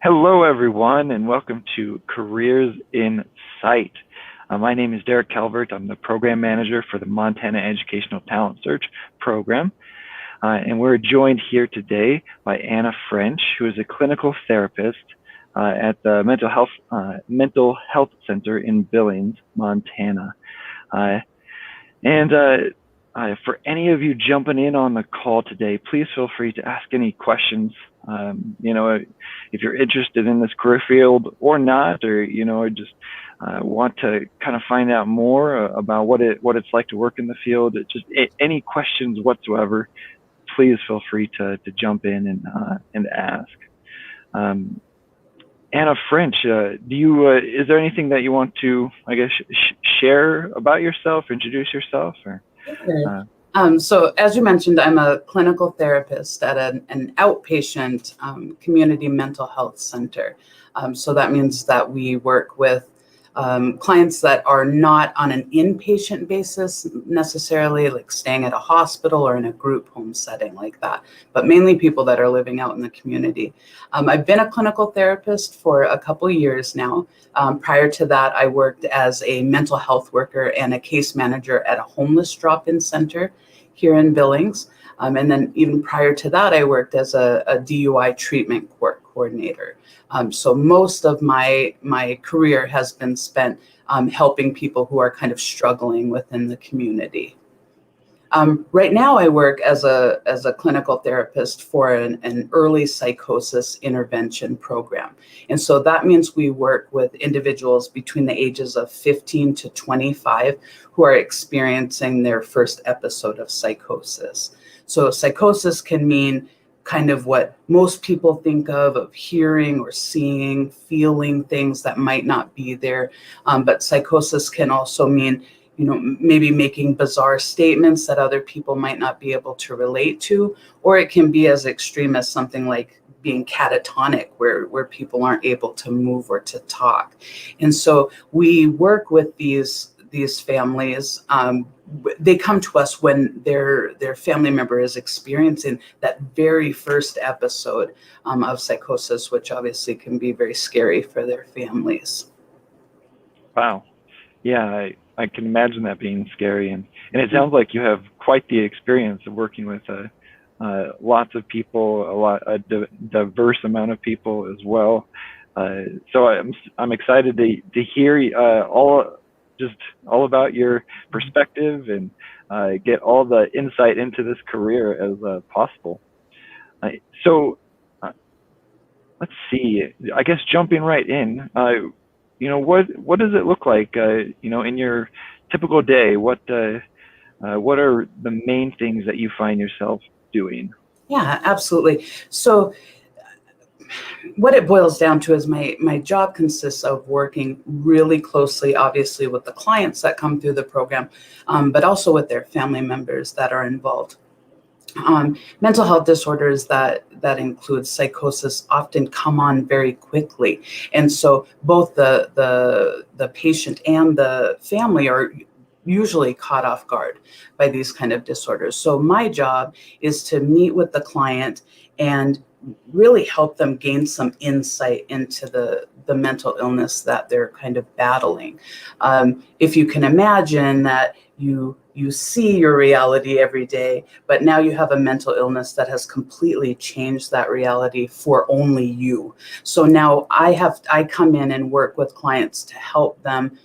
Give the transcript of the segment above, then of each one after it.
Hello, everyone, and welcome to Careers in Sight. My name is Derek Calvert. I'm the program manager for the Montana Educational Talent Search program. And we're joined here today by Anna French, who is a clinical therapist at the Mental Health Center in Billings, Montana. For any of you jumping in on the call today, please feel free to ask any questions. If you're interested in this career field or not, or just want to kind of find out more about what it's like to work in the field, any questions whatsoever, please feel free to jump in and ask. Anna French, is there anything that you want to, share about yourself, introduce yourself, or? So as you mentioned, I'm a clinical therapist at an outpatient community mental health center. So that means that we work with clients that are not on an inpatient basis necessarily, like staying at a hospital or in a group home setting like that, but mainly people that are living out in the community. I've been a clinical therapist for a couple years now. Prior to that, I worked as a mental health worker and a case manager at a homeless drop-in center here in Billings. And then even prior to that, I worked as a DUI treatment coordinator. So most of my career has been spent helping people who are kind of struggling within the community. Right now, I work as a clinical therapist for an early psychosis intervention program. And so that means we work with individuals between the ages of 15 to 25 who are experiencing their first episode of psychosis. So psychosis can mean kind of what most people think of hearing or seeing, feeling things that might not be there. But psychosis can also mean, maybe making bizarre statements that other people might not be able to relate to, or it can be as extreme as something like being catatonic, where people aren't able to move or to talk. And so we work with these families. They come to us when their family member is experiencing that very first episode of psychosis, which obviously can be very scary for their families. Wow. Yeah, I can imagine that being scary. And it sounds like you have quite the experience of working with lots of people, a diverse amount of people as well. So I'm excited to hear all about your perspective and get all the insight into this career as possible. So let's see. I guess jumping right in, what does it look like? In your typical day, what are the main things that you find yourself doing? Yeah, absolutely. So what it boils down to is my job consists of working really closely, obviously, with the clients that come through the program, but also with their family members that are involved. Mental health disorders that include psychosis often come on very quickly. And so both the patient and the family are usually caught off guard by these kind of disorders. So my job is to meet with the client and really help them gain some insight into the mental illness that they're kind of battling. If you can imagine that you see your reality every day, but now you have a mental illness that has completely changed that reality for only you. So now I come in and work with clients to help them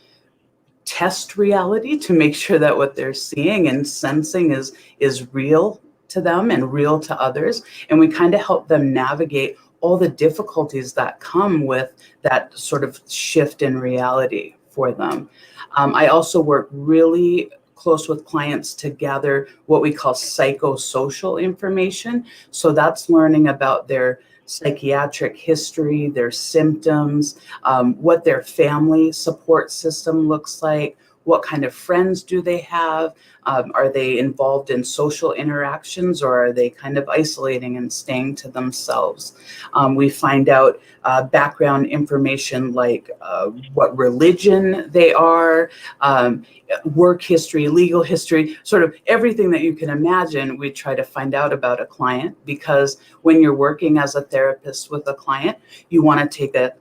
test reality to make sure that what they're seeing and sensing is real to them and real to others. And we kind of help them navigate all the difficulties that come with that sort of shift in reality for them. I also work really close with clients to gather what we call psychosocial information. So that's learning about their psychiatric history, their symptoms, what their family support system looks like, what kind of friends do they have? Are they involved in social interactions, or are they kind of isolating and staying to themselves? We find out background information like what religion they are, work history, legal history, sort of everything that you can imagine. We try to find out about a client, because when you're working as a therapist with a client, you want to take a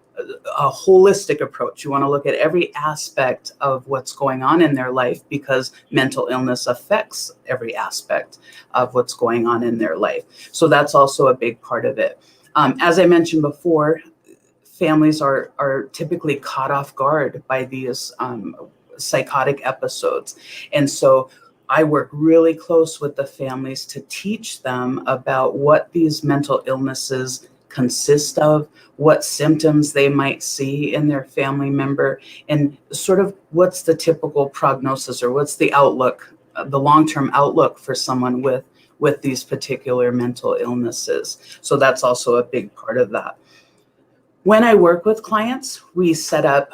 holistic approach. You want to look at every aspect of what's going on in their life, because mental illness affects every aspect of what's going on in their life. So that's also a big part of it. As I mentioned before, families are typically caught off guard by these psychotic episodes. And so I work really close with the families to teach them about what these mental illnesses consist of, what symptoms they might see in their family member, and sort of what's the typical prognosis, or what's the outlook, the long-term outlook for someone with these particular mental illnesses. So that's also a big part of that. When I work with clients, we set up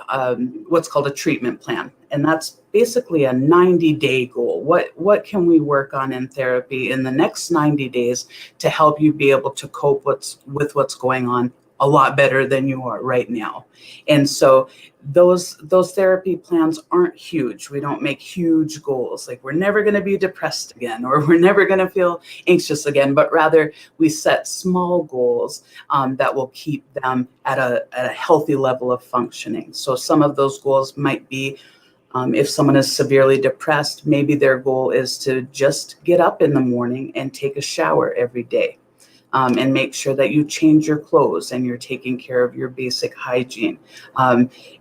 what's called a treatment plan, and that's basically a 90-day goal. What can we work on in therapy in the next 90 days to help you be able to cope with what's going on a lot better than you are right now? And so those therapy plans aren't huge. We don't make huge goals like we're never going to be depressed again, or we're never going to feel anxious again, but rather we set small goals that will keep them at a healthy level of functioning. So some of those goals might be, if someone is severely depressed, maybe their goal is to just get up in the morning and take a shower every day. And make sure that you change your clothes and you're taking care of your basic hygiene.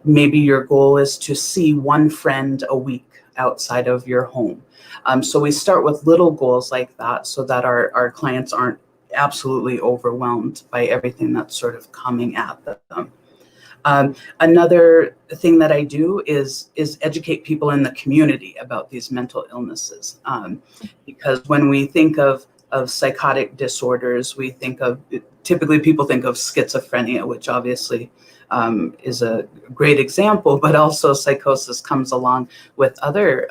Maybe your goal is to see one friend a week outside of your home. So we start with little goals like that, so that our clients aren't absolutely overwhelmed by everything that's sort of coming at them. Another thing that I do is educate people in the community about these mental illnesses. Because when we think of psychotic disorders, we think of, typically people think of schizophrenia, which obviously is a great example, but also psychosis comes along with other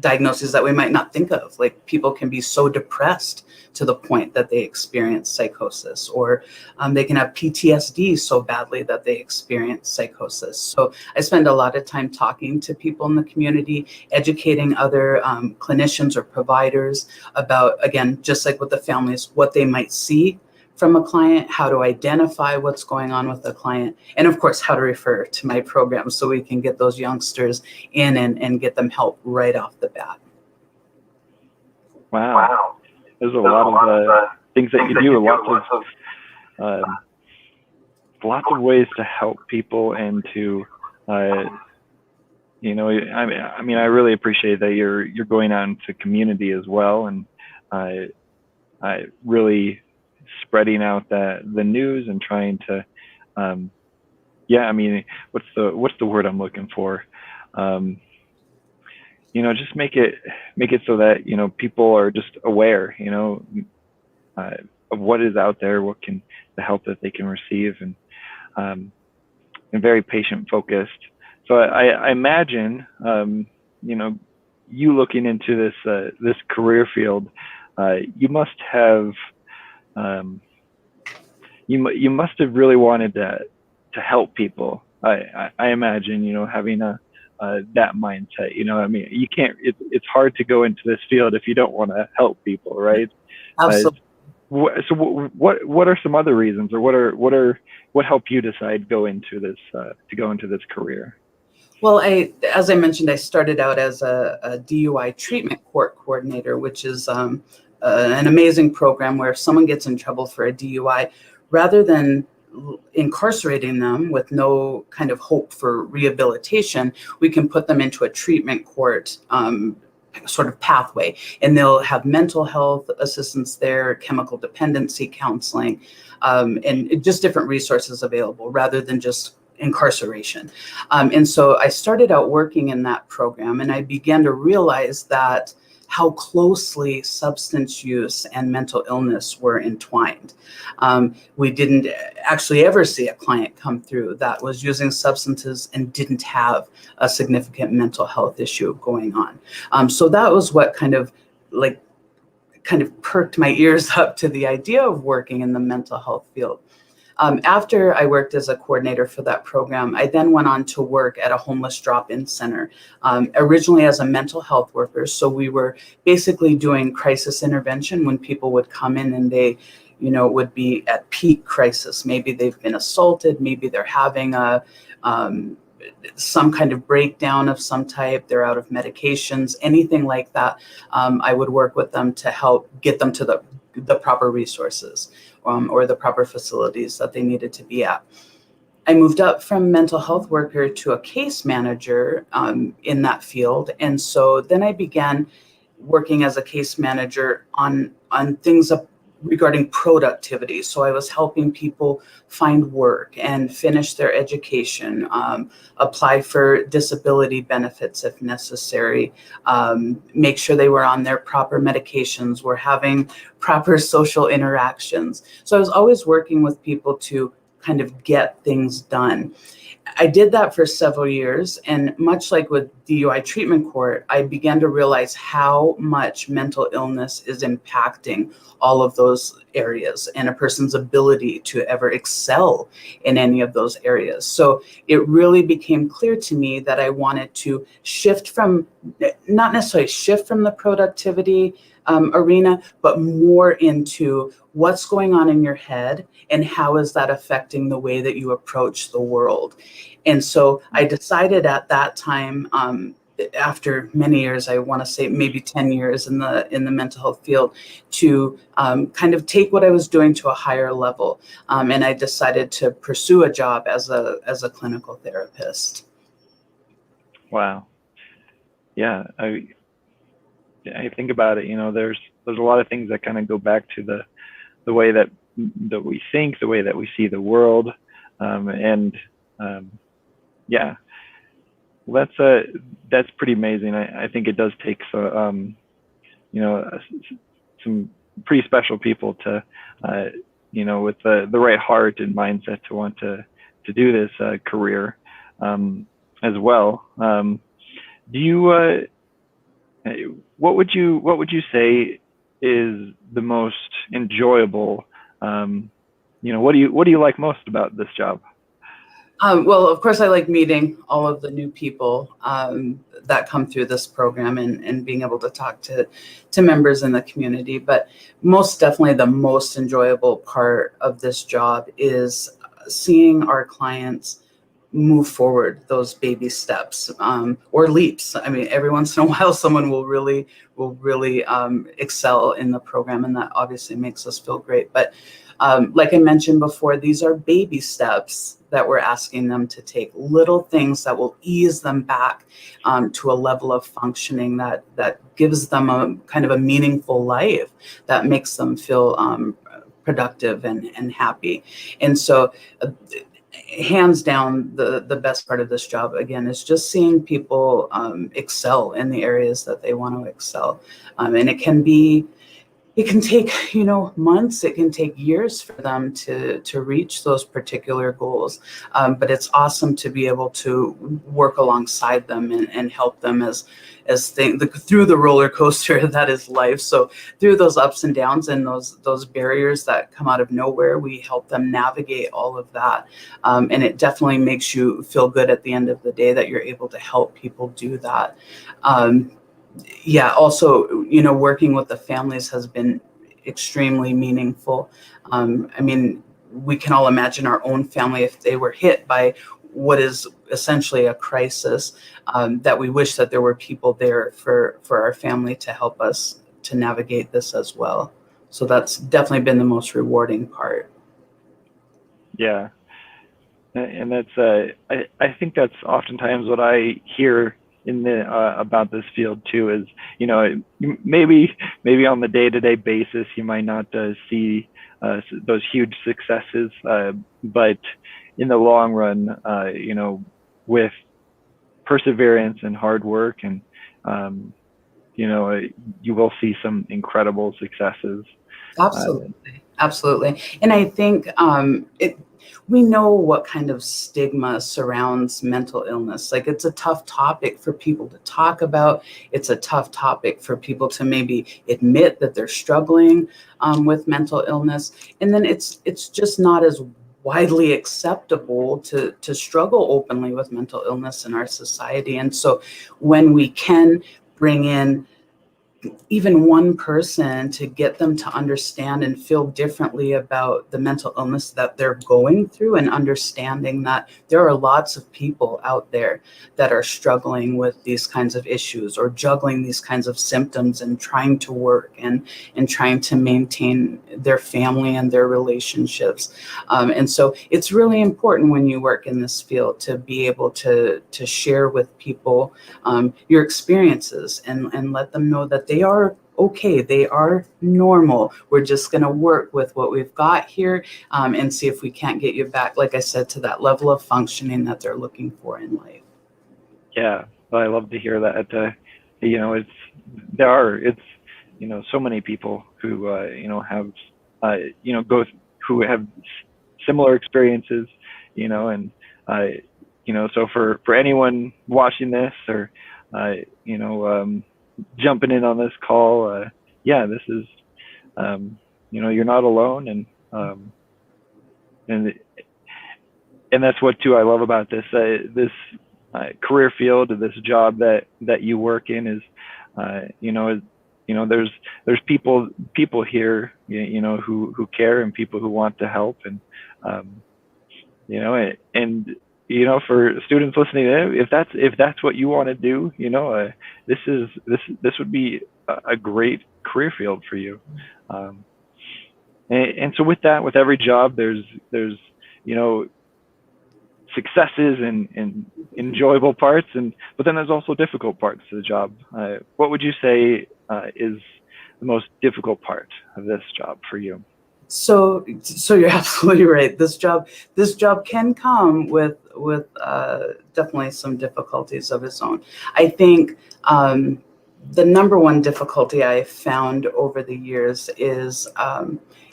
diagnoses that we might not think of. Like people can be so depressed to the point that they experience psychosis, or they can have PTSD so badly that they experience psychosis. So I spend a lot of time talking to people in the community, educating other clinicians or providers about, again, just like with the families, what they might see from a client, how to identify what's going on with the client, and of course, how to refer to my program so we can get those youngsters in and get them help right off the bat. Wow. There's a lot of things that you do, lots of ways to help people, and to, you know, I mean, I really appreciate that you're going out into community as well, and I really spreading out the news and trying to, yeah, I mean, what's the word I'm looking for? You know, just make it so that, you know, people are just aware, you know, of what is out there, the help that they can receive, and very patient focused. So I imagine, you know, you looking into this career field, you must have, you must have really wanted to help people. I imagine, you know, having that mindset, you know, I mean, you can't, it's hard to go into this field if you don't want to help people, right? Absolutely. So what are some other reasons, or what helped you decide to go into this career? Well, as I mentioned, I started out as a DUI treatment court coordinator, which is an amazing program where if someone gets in trouble for a DUI, rather than incarcerating them with no kind of hope for rehabilitation, we can put them into a treatment court sort of pathway, and they'll have mental health assistance there, chemical dependency counseling, and just different resources available rather than just incarceration. And so I started out working in that program, and I began to realize that how closely substance use and mental illness were entwined. We didn't actually ever see a client come through that was using substances and didn't have a significant mental health issue going on. So that was what kind of perked my ears up to the idea of working in the mental health field. After I worked as a coordinator for that program, I then went on to work at a homeless drop-in center, originally as a mental health worker. So we were basically doing crisis intervention when people would come in and they, would be at peak crisis. Maybe they've been assaulted, maybe they're having some kind of breakdown of some type, they're out of medications, anything like that. I would work with them to help get them to the proper resources or the proper facilities that they needed to be at. I moved up from mental health worker to a case manager in that field. And so then I began working as a case manager on things regarding productivity. So I was helping people find work and finish their education, apply for disability benefits if necessary, make sure they were on their proper medications, were having proper social interactions. So I was always working with people to kind of get things done. I did that for several years, and much like with DUI treatment court, I began to realize how much mental illness is impacting all of those areas and a person's ability to ever excel in any of those areas. So it really became clear to me that I wanted to not necessarily shift from the productivity arena, but more into what's going on in your head and how is that affecting the way that you approach the world. And so I decided at that time, after many years, I want to say maybe 10 years in the mental health field, to kind of take what I was doing to a higher level. And I decided to pursue a job as a clinical therapist. Wow. Yeah, I think about it. There's a lot of things that kind of go back to the way that we think, the way that we see the world, yeah. Well, that's pretty amazing. I think it does take some pretty special people to with the right heart and mindset to want to do this career as well. Do you what would you say is the most enjoyable? What do you like most about this job? Well, of course, I like meeting all of the new people that come through this program and being able to talk to members in the community. But most definitely the most enjoyable part of this job is seeing our clients move forward those baby steps or leaps. I mean, every once in a while, someone will really excel in the program, and that obviously makes us feel great. But like I mentioned before, these are baby steps that we're asking them to take, little things that will ease them back to a level of functioning that gives them a kind of a meaningful life, that makes them feel productive and happy. And so hands down, the best part of this job, again, is just seeing people excel in the areas that they want to excel. And it can take, months, it can take years for them to reach those particular goals. But it's awesome to be able to work alongside them and help them through the roller coaster that is life. So through those ups and downs and those barriers that come out of nowhere, we help them navigate all of that. And it definitely makes you feel good at the end of the day that you're able to help people do that. Also, working with the families has been extremely meaningful. I mean, we can all imagine our own family if they were hit by what is essentially a crisis, that we wish that there were people there for our family to help us to navigate this as well. So that's definitely been the most rewarding part. Yeah. And that's I think that's oftentimes what I hear in about this field too, is maybe on the day-to-day basis you might not see those huge successes, but in the long run, with perseverance and hard work and you will see some incredible successes. Absolutely. Absolutely. And I think we know what kind of stigma surrounds mental illness. Like, it's a tough topic for people to talk about. It's a tough topic for people to maybe admit that they're struggling with mental illness. And then it's just not as widely acceptable to struggle openly with mental illness in our society. And so when we can bring in even one person to get them to understand and feel differently about the mental illness that they're going through, and understanding that there are lots of people out there that are struggling with these kinds of issues or juggling these kinds of symptoms and trying to work and trying to maintain their family and their relationships. And so it's really important when you work in this field to be able to share with people your experiences and let them know that they are okay. They are normal. We're just going to work with what we've got here and see if we can't get you back, like I said, to that level of functioning that they're looking for in life. Yeah, I love to hear that. So many people who have who have similar experiences, and so for anyone watching this or jumping in on this call, this is you're not alone, and that's what too I love about this career field, this job that you work in is there's people here who care, and people who want to help, and for students listening, if that's what you want to do, this would be a great career field for you. And so with every job, there's successes and enjoyable parts, but then there's also difficult parts to the job. What would you say is the most difficult part of this job for you? So you're absolutely right. This job can come with definitely some difficulties of its own. I think the number one difficulty I found over the years is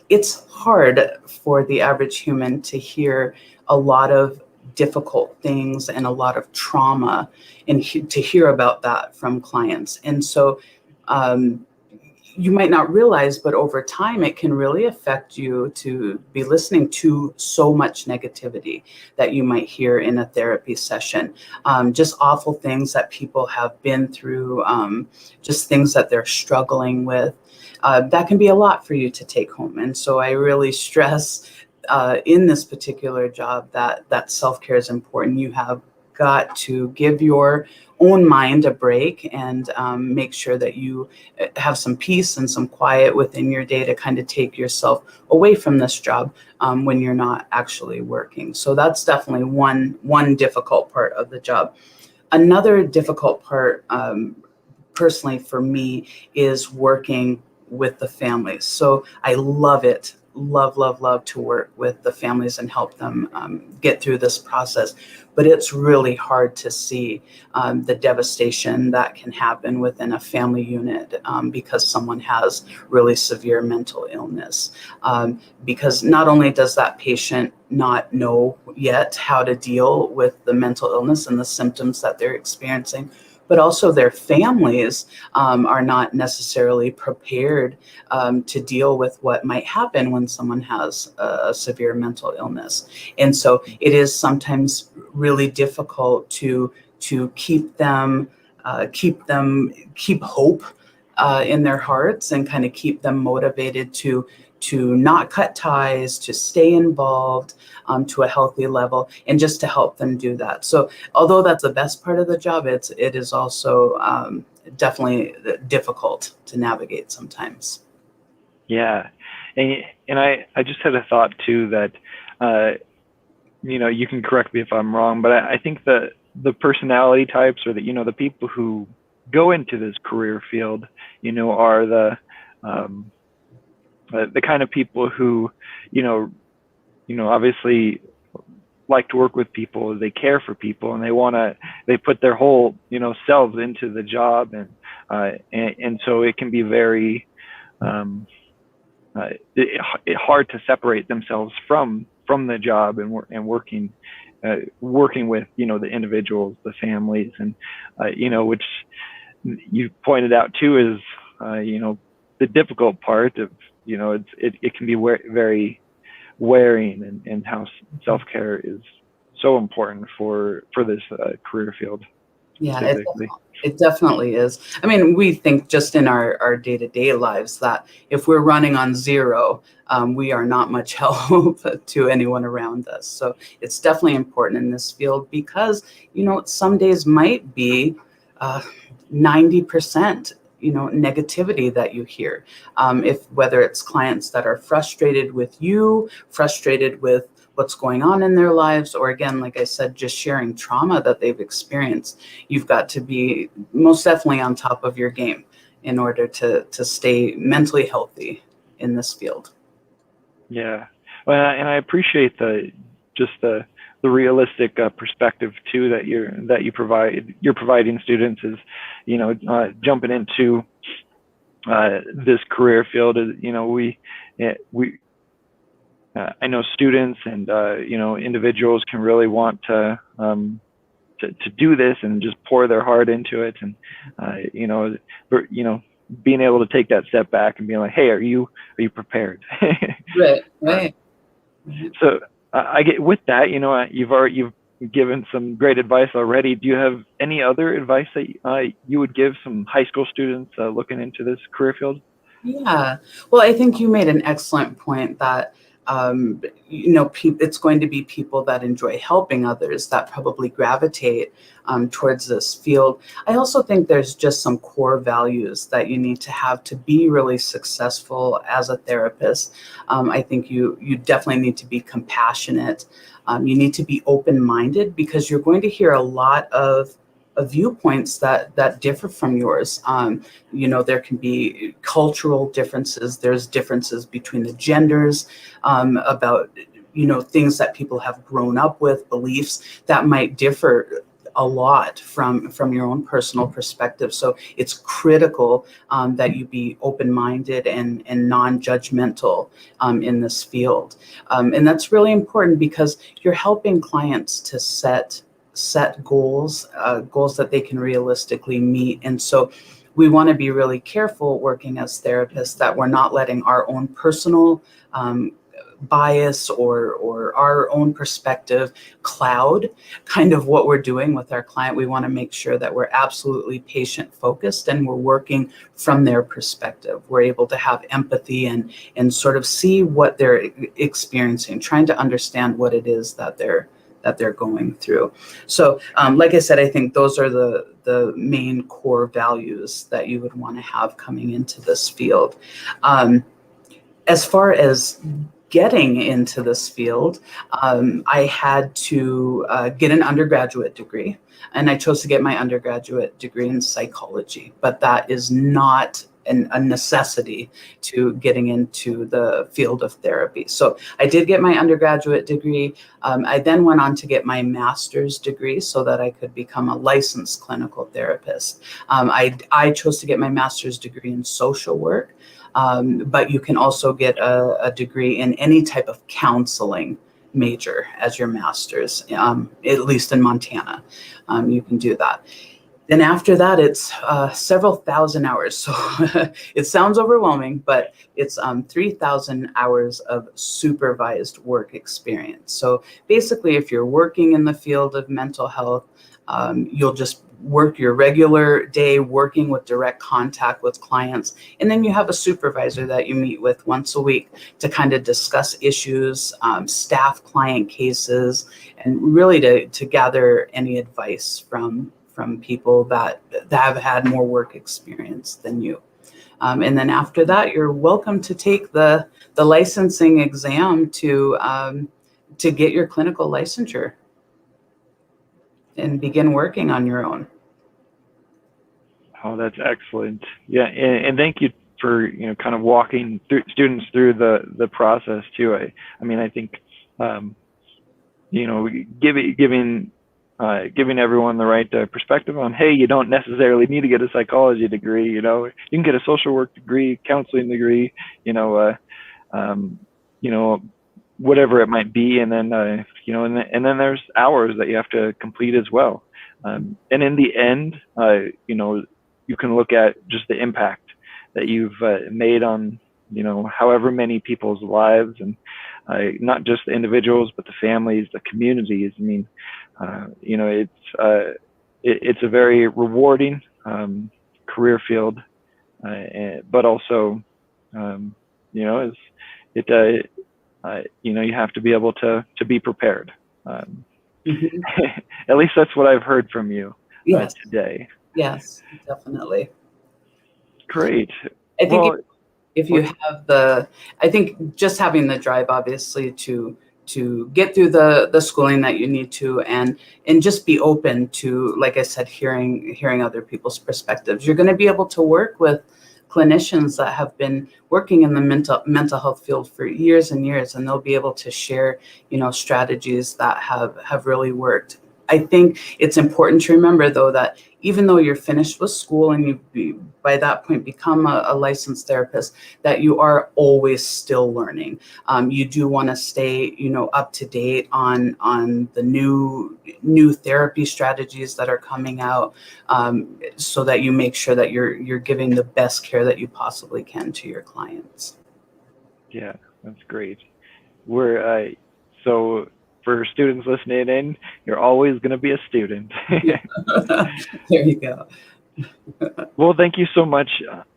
it's hard for the average human to hear a lot of difficult things and a lot of trauma, and to hear about that from clients. And so you might not realize, but over time, it can really affect you to be listening to so much negativity that you might hear in a therapy session. Just awful things that people have been through, just things that they're struggling with. That can be a lot for you to take home. And so I really stress in this particular job that self-care is important. You have got to give your own mind a break and make sure that you have some peace and some quiet within your day to kind of take yourself away from this job when you're not actually working. So that's definitely one difficult part of the job. Another difficult part, personally for me, is working with the families. So I love it. Love to work with the families and help them get through this process. But it's really hard to see the devastation that can happen within a family unit because someone has really severe mental illness. Because not only does that patient not know yet how to deal with the mental illness and the symptoms that they're experiencing, but also their families are not necessarily prepared to deal with what might happen when someone has a severe mental illness. And so it is sometimes really difficult to keep hope in their hearts and kind of keep them motivated to not cut ties, to stay involved to a healthy level, and just to help them do that. So although that's the best part of the job, it is also definitely difficult to navigate sometimes. Yeah. And I just had a thought too that, you can correct me if I'm wrong, but I think that the personality types, or the people who go into this career field, are the kind of people who, obviously like to work with people, they care for people, and they put their whole, selves into the job, and so it can be very hard to separate themselves from the job and working with the individuals, the families, and which you pointed out too is the difficult part of it can be very wearing, and how self-care is so important for this career field specifically. It definitely is. I mean, we think just in our day-to-day lives that if we're running on zero, we are not much help to anyone around us. So it's definitely important in this field because, some days might be 90%, negativity that you hear. Whether it's clients that are frustrated with you, frustrated with what's going on in their lives, or again, like I said, just sharing trauma that they've experienced, you've got to be most definitely on top of your game in order to stay mentally healthy in this field. Yeah, well, and I appreciate the realistic perspective too that you're providing students is, jumping into this career field. I know students and individuals can really want to do this and just pour their heart into it, and being able to take that step back and being like, hey, are you prepared? Right. So I get with that. You've given some great advice already. Do you have any other advice that you would give some high school students looking into this career field? Yeah. Well, I think you made an excellent point that it's going to be people that enjoy helping others that probably gravitate towards this field. I also think there's just some core values that you need to have to be really successful as a therapist. I think you definitely need to be compassionate. You need to be open-minded because you're going to hear a lot of viewpoints that differ from yours. There can be cultural differences. There's differences between the genders about, things that people have grown up with, beliefs that might differ a lot from your own personal perspective. So it's critical that you be open-minded and non-judgmental in this field. And that's really important because you're helping clients to set goals that they can realistically meet. And so we want to be really careful working as therapists that we're not letting our own personal bias or our own perspective cloud kind of what we're doing with our client. We want to make sure that we're absolutely patient focused and we're working from their perspective. We're able to have empathy and sort of see what they're experiencing, trying to understand what it is that they're going through. So like I said, I think those are the main core values that you would want to have coming into this field. As far as getting into this field, I had to get an undergraduate degree, and I chose to get my undergraduate degree in psychology, but that is not a necessity to getting into the field of therapy. So I did get my undergraduate degree. I then went on to get my master's degree so that I could become a licensed clinical therapist. I chose to get my master's degree in social work, but you can also get a degree in any type of counseling major as your master's, at least in Montana. You can do that. Then after that, it's several thousand hours. So it sounds overwhelming, but it's 3,000 hours of supervised work experience. So basically, if you're working in the field of mental health, you'll just work your regular day working with direct contact with clients. And then you have a supervisor that you meet with once a week to kind of discuss issues, staff client cases, and really to gather any advice from people that have had more work experience than you. And then after that, you're welcome to take the licensing exam to get your clinical licensure and begin working on your own. Oh, that's excellent. Yeah, and thank you for kind of walking students through the process too. I mean, I think giving everyone the right perspective on, hey, you don't necessarily need to get a psychology degree. You can get a social work degree, counseling degree, um, you know, whatever it might be, and then and then there's hours that you have to complete as well. And in the end, you can look at just the impact that you've made on however many people's lives, and not just the individuals, but the families, the communities. I mean, it's a very rewarding career field, but also, it's, you have to be able to be prepared. Mhm. At least that's what I've heard from you Yes, today. yes, definitely. Great. I think Well, if you have I think just having the drive, obviously, to get through the schooling that you need to, and just be open to, like I said, hearing other people's perspectives. You're going to be able to work with clinicians that have been working in the mental health field for years and years, and they'll be able to share, strategies that have really worked. I think it's important to remember, though, that even though you're finished with school and by that point become a licensed therapist, that you are always still learning. You do want to stay, up to date on the new therapy strategies that are coming out, so that you make sure that you're giving the best care that you possibly can to your clients. yeah, that's great. We're so for students listening in, you're always going to be a student. There you go. Well, thank you so much.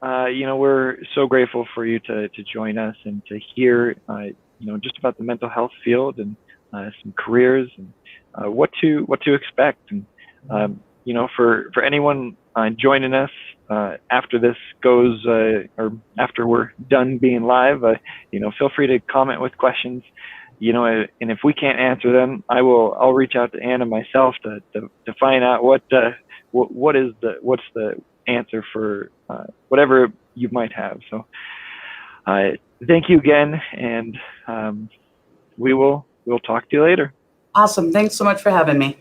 We're so grateful for you to join us and to hear, just about the mental health field, and some careers, and what to expect. And for anyone joining us after this goes, or after we're done being live, feel free to comment with questions. And if we can't answer them, I'll reach out to Anna myself to find out what's the answer for whatever you might have. So thank you again, and we'll talk to you later. Awesome. Thanks so much for having me.